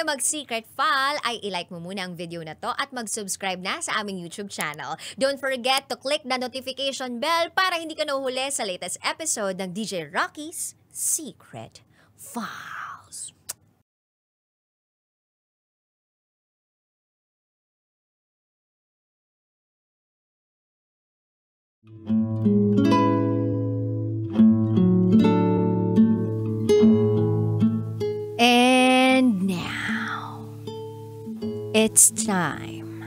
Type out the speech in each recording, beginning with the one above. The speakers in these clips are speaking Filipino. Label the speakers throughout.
Speaker 1: tayo mag-secret file, ay ilike mo muna ang video na to at mag-subscribe na sa aming YouTube channel. Don't forget to click the notification bell para hindi ka nahuhuli sa latest episode ng DJ Rocky's Secret Files. And now, it's time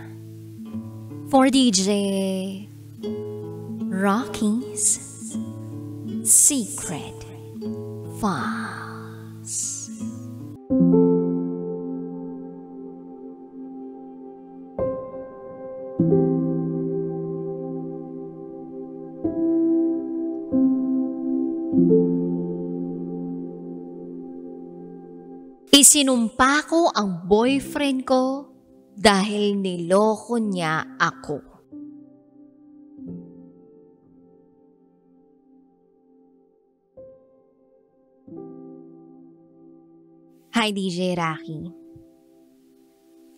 Speaker 1: for DJ Rocky's Secret Files. Isinumpa ko ang boyfriend ko dahil niloko niya ako. Hi DJ Rocky.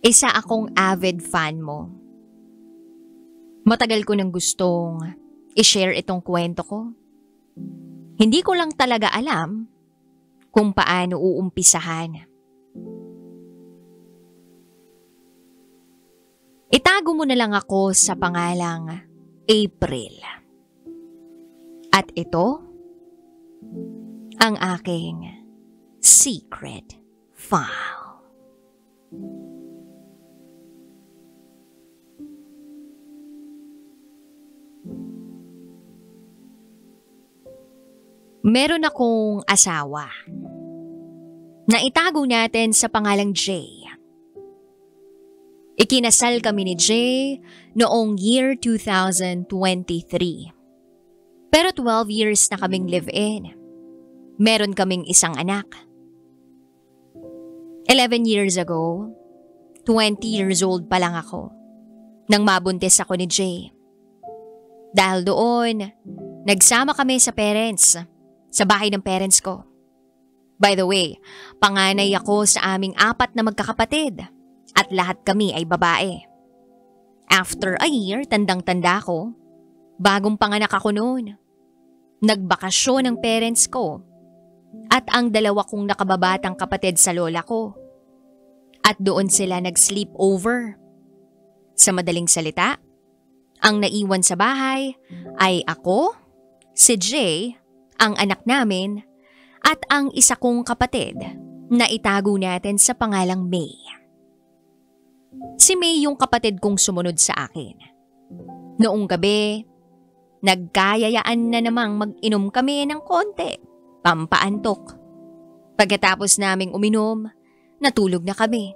Speaker 1: Isa akong avid fan mo. Matagal ko nang gustong i-share itong kwento ko. Hindi ko lang talaga alam kung paano uumpisahan. Itago mo na lang ako sa pangalang April. At ito ang aking secret file. Meron akong asawa na itago natin sa pangalang Jay. Ikinasal kami ni Jay noong year 2023. Pero 12 years na kaming live-in. Meron kaming isang anak. 11 years ago, 20 years old pa lang ako nang mabuntis ako ni Jay. Dahil doon, nagsama kami sa bahay ng parents ko. By the way, panganay ako sa aming 4 na magkakapatid at lahat kami ay babae. After a year, tandang-tanda ko, bagong panganak ako noon. Nagbakasyon ang parents ko at ang 2 kong nakababatang kapatid sa lola ko. At doon sila nag-sleep over. Sa madaling salita, ang naiwan sa bahay ay ako, si Jay, ang anak namin, at ang isa kong kapatid na itago natin sa pangalang May. Si May yung kapatid kong sumunod sa akin. Noong gabi, nagkayayaan na namang mag-inom kami ng konti, pampaantok. Pagkatapos naming uminom, natulog na kami.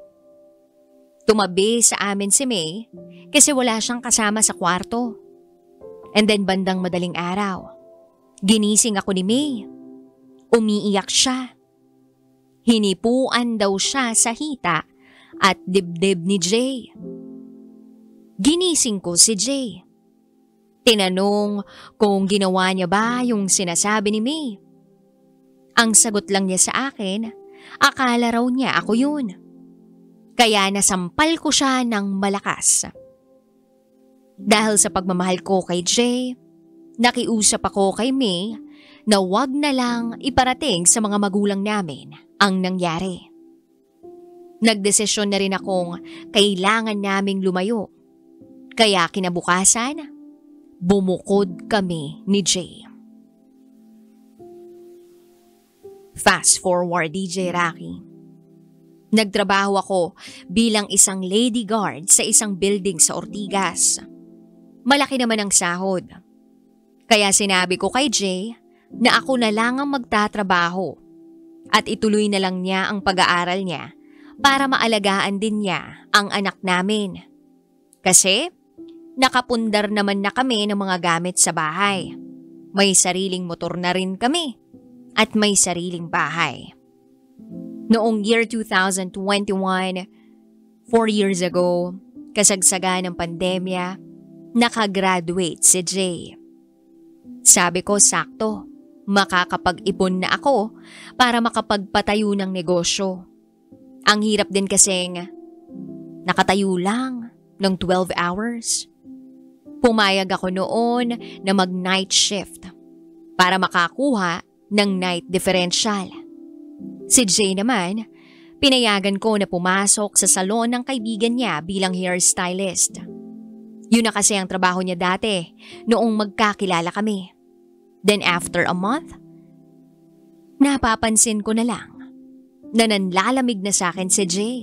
Speaker 1: Tumabi sa amin si May kasi wala siyang kasama sa kwarto. And then bandang madaling araw, ginising ako ni May. Umiiyak siya. Hinipuan daw siya sa hita at dibdib ni Jay. Ginising ko si Jay. Tinanong kung ginawa niya ba yung sinasabi ni May. Ang sagot lang niya sa akin, akala raw niya ako yun. Kaya nasampal ko siya ng malakas. Dahil sa pagmamahal ko kay Jay, nakiusap ako kay May na wag na lang iparating sa mga magulang namin ang nangyari. Nagdesisyon na rin akong kailangan naming lumayo. Kaya kinabukasan, bumukod kami ni Jay. Fast forward DJ Rocky. Nagtrabaho ako bilang isang lady guard sa isang building sa Ortigas. Malaki naman ang sahod. Kaya sinabi ko kay Jay na ako na lang ang magtatrabaho at ituloy na lang niya ang pag-aaral niya para maalagaan din niya ang anak namin. Kasi nakapundar naman na kami ng mga gamit sa bahay. May sariling motor na rin kami at may sariling bahay. Noong year 2021, 4 years ago, kasagsaga ng pandemya, nakagraduate si Jay. Sabi ko sakto, makakapag-ipon na ako para makapagpatayo ng negosyo. Ang hirap din kasing nakatayo lang ng 12 hours. Pumayag ako noon na mag-night shift para makakuha ng night differential. Si Jay naman, pinayagan ko na pumasok sa salon ng kaibigan niya bilang hairstylist. Yun na kasi ang trabaho niya dati noong magkakilala kami. Then after a month, napapansin ko na lang na nanlalamig na sa akin si Jay.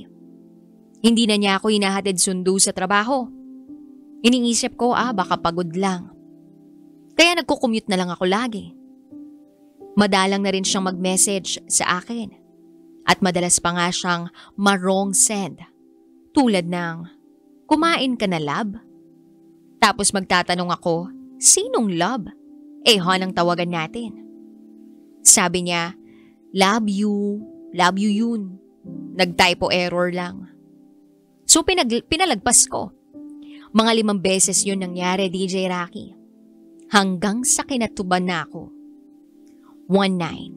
Speaker 1: Hindi na niya ako hinahatid sundo sa trabaho. Iniisip ko baka pagod lang. Kaya nagko-commute na lang ako lagi. Madalang na rin siyang mag-message sa akin. At madalas pa nga siyang ma-wrong send. Tulad ng, kumain ka na love? Tapos magtatanong ako, sinong love? Han ang tawagan natin. Sabi niya, love you yun. Nag-typo error lang. So pinalagpas ko. Mga 5 beses yun nangyari, DJ Rocky. Hanggang sa kinatuban na ako. One night,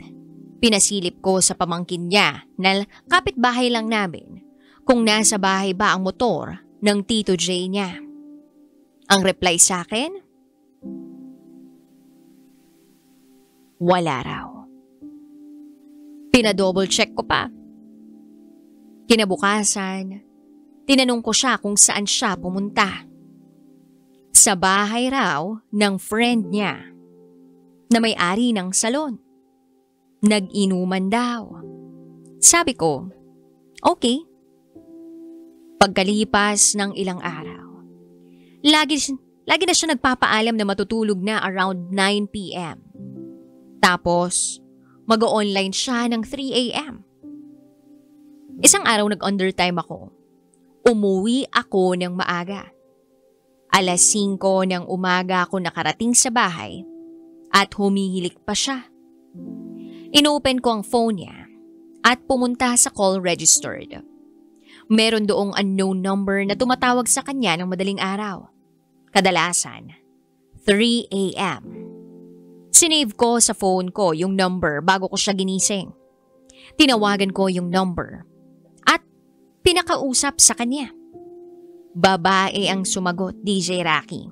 Speaker 1: pinasilip ko sa pamangkin niya na kapitbahay lang namin kung nasa bahay ba ang motor ng Tito J niya. Ang reply sa akin, wala raw. Pinadouble check ko pa. Kinabukasan, tinanong ko siya kung saan siya pumunta. Sa bahay raw ng friend niya na may-ari ng salon. Nag-inuman daw. Sabi ko, okay. Pagkalipas ng ilang araw, lagi na siya nagpapaalam na matutulog na around 9 p.m. Tapos, mag-online siya ng 3 a.m. Isang araw nag-undertime ako. Umuwi ako ng maaga. 5:00 ng umaga ako nakarating sa bahay at humihilik pa siya. Inopen ko ang phone niya at pumunta sa call registered. Meron doong unknown number na tumatawag sa kanya ng madaling araw. Kadalasan, 3 a.m. Sinave ko sa phone ko yung number bago ko siya ginising. Tinawagan ko yung number at pinakausap sa kanya. Babae ang sumagot, DJ Rocky.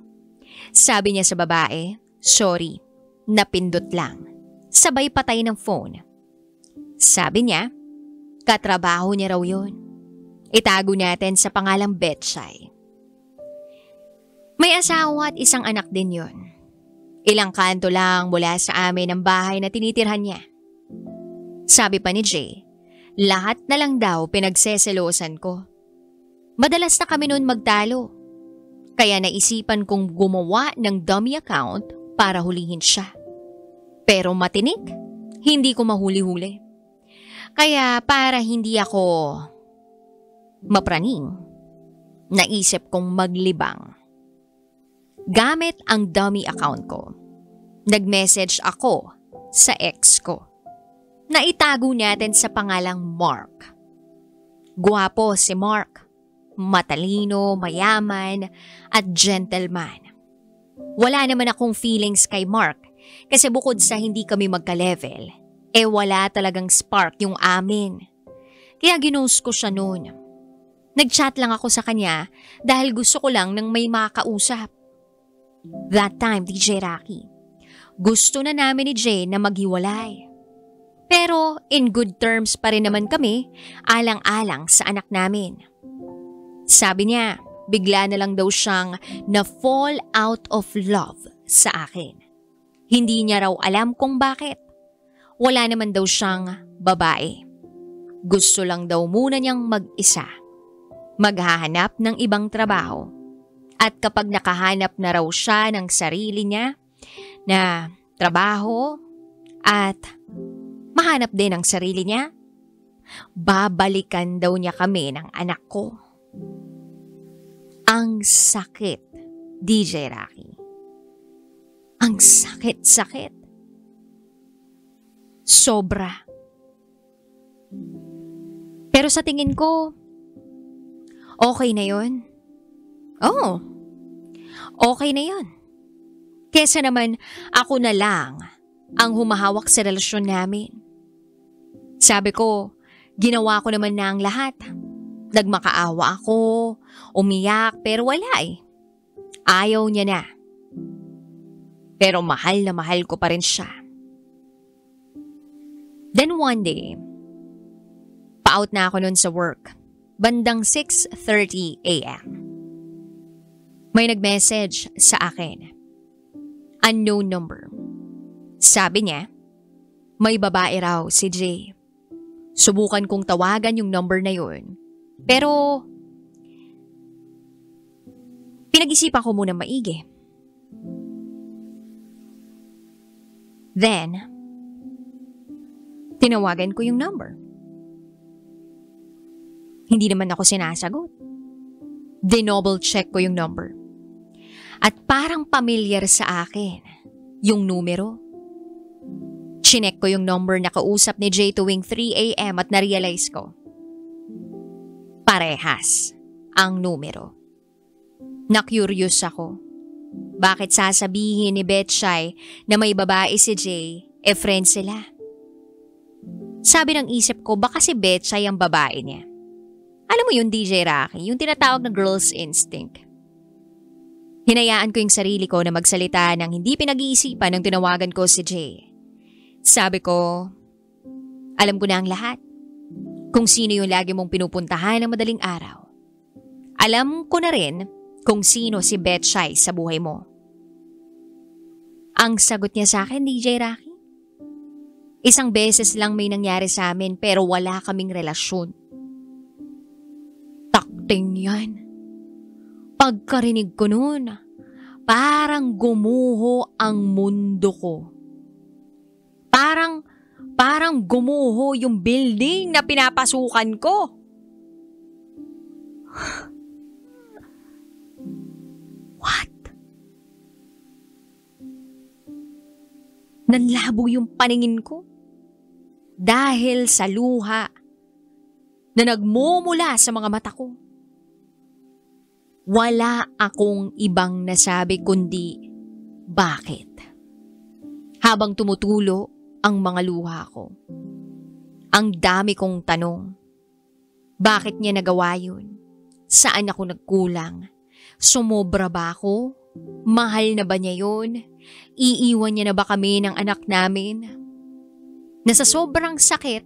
Speaker 1: Sabi niya sa babae, sorry, napindot lang. Sabay patay ng phone. Sabi niya, katrabaho niya raw yun. Itago natin sa pangalang Betchay. May asawa at isang anak din yun. Ilang kanto lang mula sa amin ang bahay na tinitirhan niya. Sabi pa ni Jay, lahat na lang daw pinagseselosan ko. Madalas na kami noon magtalo. Kaya naisipan kong gumawa ng dummy account para hulihin siya. Pero matinik, hindi ko mahuli-huli. Kaya para hindi ako mapraning, naisip kong maglibang. Gamit ang dummy account ko, nag-message ako sa ex ko. Naitago natin sa pangalang Mark. Guwapo si Mark, matalino, mayaman, at gentleman. Wala naman akong feelings kay Mark kasi bukod sa hindi kami magka-level, wala talagang spark yung amin. Kaya ginost ko siya noon. Nag-chat lang ako sa kanya dahil gusto ko lang ng may makakausap. That time, DJ Rocky, gusto na namin ni Jay na maghiwalay. Pero in good terms pa rin naman kami, alang-alang sa anak namin. Sabi niya, bigla na lang daw siyang na-fall out of love sa akin. Hindi niya raw alam kung bakit. Wala naman daw siyang babae. Gusto lang daw muna niyang mag-isa. Maghahanap ng ibang trabaho. At kapag nakahanap na raw siya ng sarili niya na trabaho at mahanap din ang sarili niya, babalikan daw niya kami ng anak ko. Ang sakit, DJ Rocky. Ang sakit-sakit. Sobra. Pero sa tingin ko, okay na yun. Oo, okay na yun. Kesa naman ako na lang ang humahawak sa relasyon namin. Sabi ko, Ginawa ko naman na ang lahat. Nagmakaawa ako, umiyak, pero wala eh. Ayaw niya na. Pero mahal na mahal ko pa rin siya. Then one day, pa-out na ako nun sa work. Bandang 6:30 a.m. May nag-message sa akin. Unknown number. Sabi niya, may babae raw si Jay. Subukan kong tawagan yung number na yun. Pero, pinag-isipan ko muna maigi. Then, tinawagan ko yung number. Hindi naman ako sinasagot. Dinouble check ko yung number. At parang pamilyar sa akin yung numero. Chinek ko yung number na kausap ni Jay tuwing 3 a.m. at narealize ko. Parehas ang numero. Na-curious ako. Bakit sasabihin ni Betchay na may babae si Jay, friend sila? Sabi ng isip ko, baka si Betchay ang babae niya. Alam mo yung DJ Rocky, yung tinatawag na girl's instinct. Hinayaan ko yung sarili ko na magsalita ng hindi pinag-iisipan nang tinawagan ko si Jay. Sabi ko, alam ko na ang lahat. Kung sino yung lagi mong pinupuntahan ng madaling araw. Alam ko na rin kung sino si Betchay sa buhay mo. Ang sagot niya sa akin, DJ Rocky? Isang beses lang may nangyari sa amin pero wala kaming relasyon. Takting yan. Pagkarinig ko noon, parang gumuho ang mundo ko. Parang gumuho yung building na pinapasukan ko. What? Nanlabo yung paningin ko dahil sa luha na nagmumula sa mga mata ko. Wala akong ibang nasabi kundi bakit. Habang tumutulo ang mga luha ko. Ang dami kong tanong. Bakit niya nagawa yun? Saan ako nagkulang? Sumobra ba ako? Mahal na ba niya yun? Iiwan niya na ba kami ng anak namin? Na sa sobrang sakit,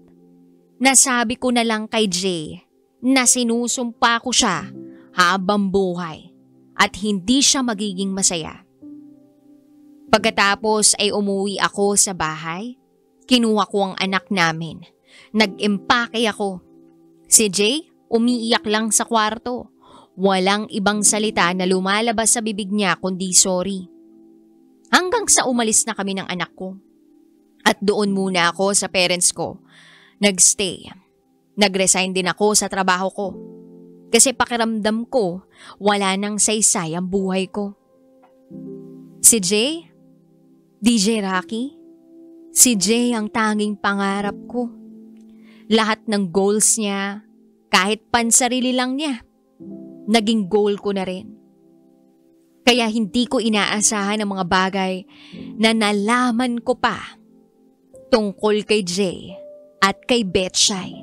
Speaker 1: nasabi ko na lang kay Jay na sinusumpa ko siya habang buhay at hindi siya magiging masaya. Pagkatapos ay umuwi ako sa bahay, kinuha ko ang anak namin. Nag-empake ako. Si Jay umiiyak lang sa kwarto. Walang ibang salita na lumalabas sa bibig niya kundi sorry. Hanggang sa umalis na kami ng anak ko. At doon muna ako sa parents ko. Nagstay. Nag-resign din ako sa trabaho ko. Kasi pakiramdam ko, wala nang saysay ang buhay ko. Si Jay, DJ Rocky, si Jay ang tanging pangarap ko. Lahat ng goals niya, kahit pansarili lang niya, naging goal ko na rin. Kaya hindi ko inaasahan ang mga bagay na nalaman ko pa tungkol kay Jay at kay Betchay.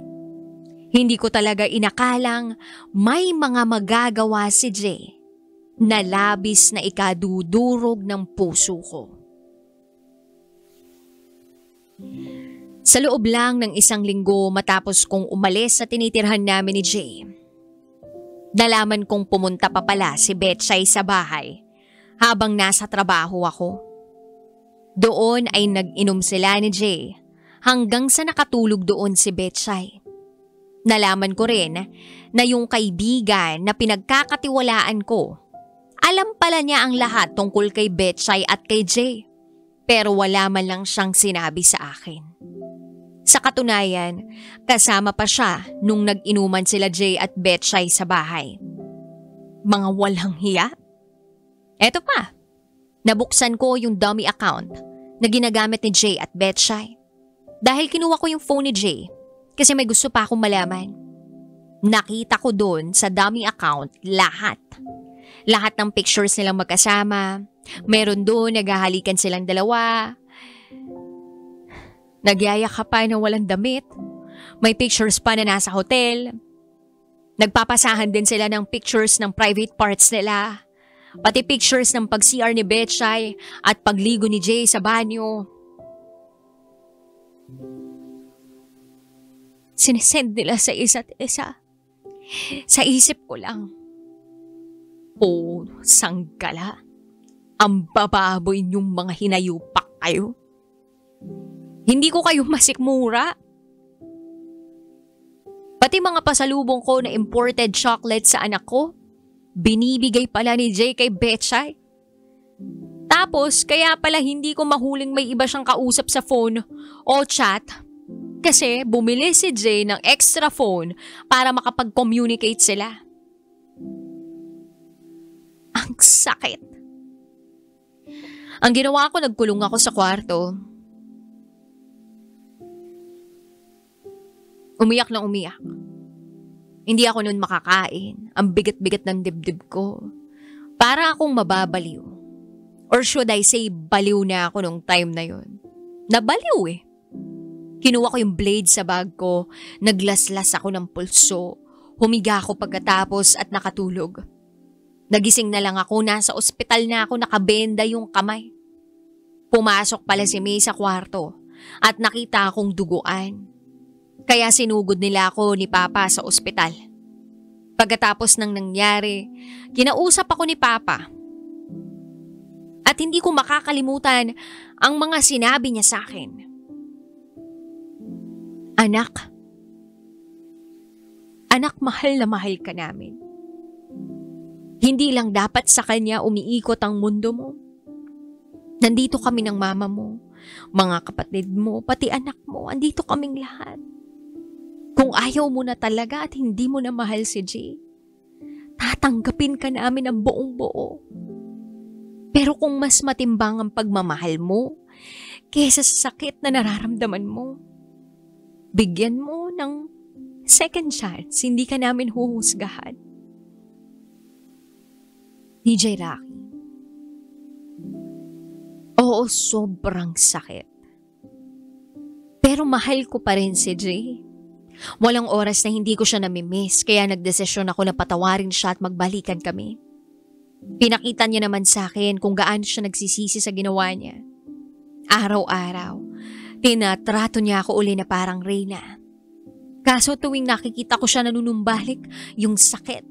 Speaker 1: Hindi ko talaga inakalang may mga magagawa si Jay na labis na ikadudurog ng puso ko. Sa loob lang ng isang linggo matapos kong umalis sa tinitirhan namin ni Jay, nalaman kong pumunta pa pala si Betchay sa bahay habang nasa trabaho ako. Doon ay nag-inom sila ni Jay hanggang sa nakatulog doon si Betchay. Nalaman ko rin na yung kaibigan na pinagkakatiwalaan ko, alam pala niya ang lahat tungkol kay Betchay at kay Jay, pero wala man lang siyang sinabi sa akin. Sa katunayan, kasama pa siya nung nag-inuman sila Jay at Betchay sa bahay. Mga walang hiya. Eto pa, nabuksan ko yung dummy account na ginagamit ni Jay at Betchay. Dahil kinuha ko yung phone ni Jay kasi may gusto pa akong malaman. Nakita ko doon sa dummy account lahat. Lahat ng pictures nilang magkasama. Meron doon naghahalikan silang dalawa. Nagyayakapan na walang damit. May pictures pa na nasa hotel. Nagpapasahan din sila ng pictures ng private parts nila. Pati pictures ng pag-CR ni Betchay at pagligo ni Jay sa banyo. Sinesend nila sa isa't isa. Sa isip ko lang, sanggala. Ang bababoy niyong mga hinayupak kayo. Hindi ko kayo masikmura. Pati mga pasalubong ko na imported chocolate sa anak ko, binibigay pala ni Jay kay Betchay. Tapos, kaya pala hindi ko mahuling may iba siyang kausap sa phone o chat kasi bumili si Jay ng extra phone para makapag-communicate sila. Ang sakit. Ang ginawa ko, nagkulong ako sa kwarto. Umiyak na umiyak. Hindi ako nun makakain. Ang bigat-bigat ng dibdib ko. Para akong mababaliw. Or should I say, baliw na ako nung time na yun. Nabaliw eh. Kinuha ko yung blade sa bag ko. Naglaslas ako ng pulso. Humiga ako pagkatapos at nakatulog. Nagising na lang ako. Nasa ospital na ako, nakabenda yung kamay. Pumasok pala si May sa kwarto. At nakita akong duguan. Kaya sinugod nila ako ni Papa sa ospital. Pagkatapos ng nangyari, kinausap ako ni Papa. At hindi ko makakalimutan ang mga sinabi niya sa akin. Anak, mahal na mahal ka namin. Hindi lang dapat sa kanya umiikot ang mundo mo. Nandito kami ng mama mo, mga kapatid mo, pati anak mo, andito kaming lahat. Kung ayaw mo na talaga at hindi mo na mahal si Jay, tatanggapin ka namin ang buong buo. Pero kung mas matimbang ang pagmamahal mo kaysa sa sakit na nararamdaman mo, bigyan mo ng second chance, hindi ka namin huhusgahan. DJ Rocky. Oo, sobrang sakit. Pero mahal ko pa rin si Jay. Walang oras na hindi ko siya namimiss kaya nagdesisyon ako na patawarin siya at magbalikan kami. Pinakita niya naman sa akin kung gaano siya nagsisisi sa ginawa niya. Araw-araw, tinatrato niya ako uli na parang reyna. Kaso tuwing nakikita ko siya nanunumbalik, yung sakit.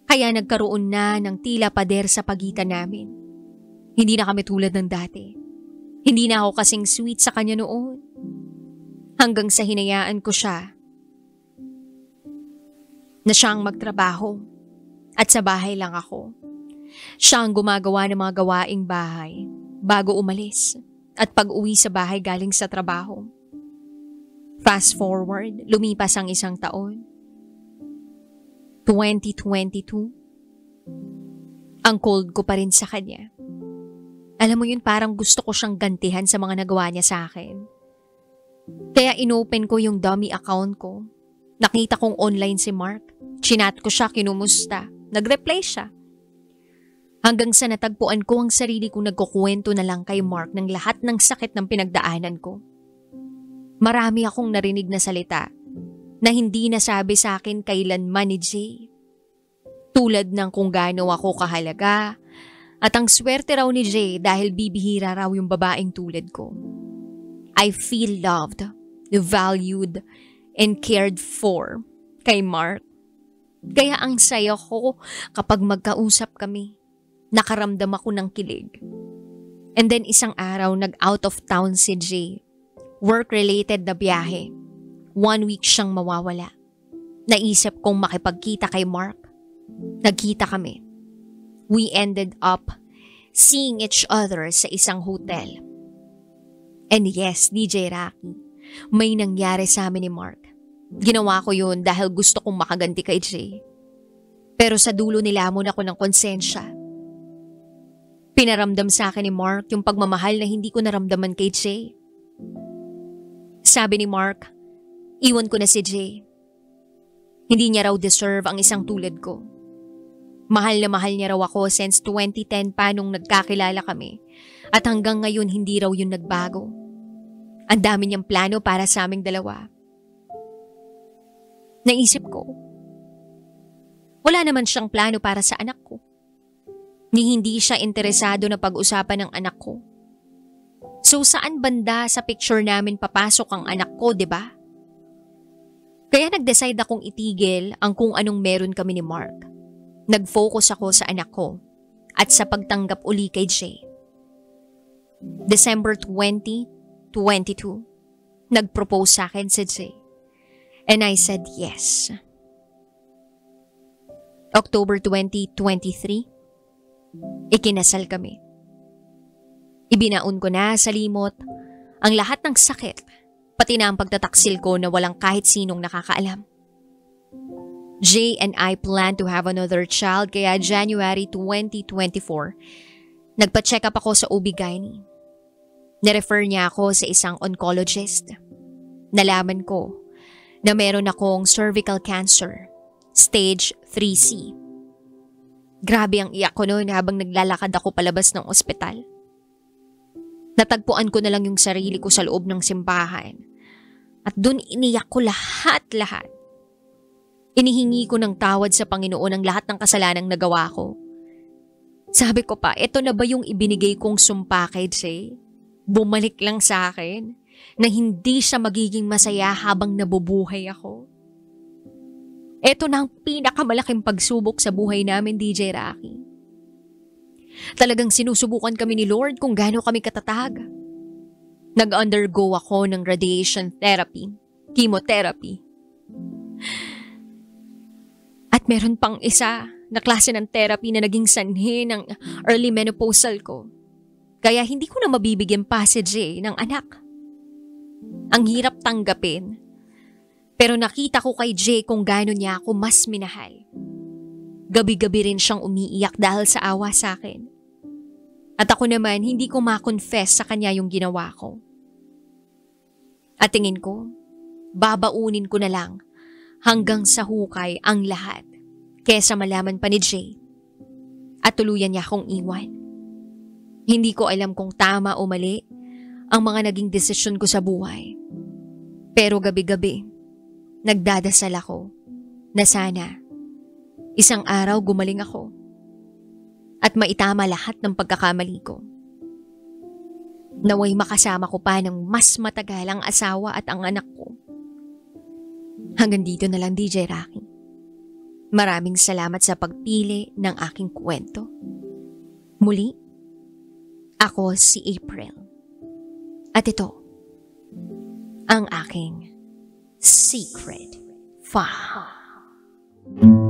Speaker 1: Kaya nagkaroon na ng tila pader sa pagitan namin. Hindi na kami tulad ng dati. Hindi na ako kasing sweet sa kanya noon. Hanggang sa hinayaan ko siya na siyang magtrabaho at sa bahay lang ako. Siya ang gumagawa ng mga gawaing bahay bago umalis at pag-uwi sa bahay galing sa trabaho. Fast forward, lumipas ang isang taon. 2022. Ang cold ko pa rin sa kanya. Alam mo yun, parang gusto ko siyang gantihan sa mga nagawa niya sa akin. Kaya inopen ko yung dummy account ko. Nakita kong online si Mark. Chinat ko siya, kinumusta. Nag-reply siya. Hanggang sa natagpuan ko ang sarili kong nagkukwento na lang kay Mark ng lahat ng sakit ng pinagdaanan ko. Marami akong narinig na salita na hindi nasabi sa akin kailanman ni Jay. Tulad ng kung gaano ako kahalaga at ang swerte raw ni Jay dahil bibihira raw yung babaeng tulad ko. I feel loved, valued, and cared for kay Mark. Kaya ang saya ko kapag magkausap kami. Nakaramdam ako ng kilig. And then isang araw nag-out of town si Jay. Work-related na biyahe. 1 week siyang mawawala. Naisip kong makipagkita kay Mark. Nagkita kami. We ended up seeing each other sa isang hotel. And yes, DJ Rocky, may nangyari sa amin ni Mark. Ginawa ko yun dahil gusto kong makaganti kay Jay. Pero sa dulo nilamon ako ng konsensya. Pinaramdam sa akin ni Mark yung pagmamahal na hindi ko naramdaman kay Jay. Sabi ni Mark, iwan ko na si Jay. Hindi niya raw deserve ang isang tulad ko. Mahal na mahal niya raw ako since 2010 pa nung nagkakilala kami at hanggang ngayon hindi raw yun nagbago. Ang dami niyang plano para sa aming dalawa. Naisip ko, wala naman siyang plano para sa anak ko. Ni hindi siya interesado na pag-usapan ng anak ko. So saan banda sa picture namin papasok ang anak ko, 'di ba? Kaya nag-decide akong itigil ang kung anong meron kami ni Mark. Nag-focus ako sa anak ko at sa pagtanggap uli kay Jay. December 2022, nag-propose sa akin si Jay. And I said yes. October 2023, ikinasal kami. Ibinaon ko na sa limot ang lahat ng sakit, pati na ang pagtataksil ko na walang kahit sinong nakakaalam. Jay and I plan to have another child kaya January 2024, nagpa-check up ako sa OB-GYN. Nirefer niya ako sa isang oncologist. Nalaman ko na meron akong cervical cancer, stage 3C. Grabe ang iyak ko noon habang naglalakad ako palabas ng ospital. Natagpuan ko na lang yung sarili ko sa loob ng simbahan. At dun iniyak ko lahat-lahat. Inihingi ko ng tawad sa Panginoon ang lahat ng kasalanang nagawa ko. Sabi ko pa, eto na ba yung ibinigay kong sumpa kay Jay? Bumalik lang sa akin na hindi siya magiging masaya habang nabubuhay ako. Eto na ang pinakamalaking pagsubok sa buhay namin, DJ Rocky. Talagang sinusubukan kami ni Lord kung gaano kami katatag. Nag-undergo ako ng radiation therapy, chemotherapy. At meron pang isa na klase ng therapy na naging sanhi ng early menopausal ko. Kaya hindi ko na mabibigyan pa si Jay ng anak. Ang hirap tanggapin. Pero nakita ko kay Jay kung gaano niya ako mas minahal. Gabi-gabi rin siyang umiiyak dahil sa awa sa akin. At ako naman hindi ko ma-confess sa kanya yung ginawa ko. At tingin ko, babaunin ko na lang hanggang sa hukay ang lahat kesa malaman pa ni Jay at tuluyan niya akong iwan. Hindi ko alam kung tama o mali ang mga naging desisyon ko sa buhay. Pero gabi-gabi, nagdadasal ako na sana isang araw gumaling ako at maitama lahat ng pagkakamali ko. Naway makasama ko pa ng mas matagal ang asawa at ang anak ko. Hanggang dito na lang, DJ Rocky. Maraming salamat sa pagpili ng aking kwento. Muli, ako si April. At ito, ang aking secret file.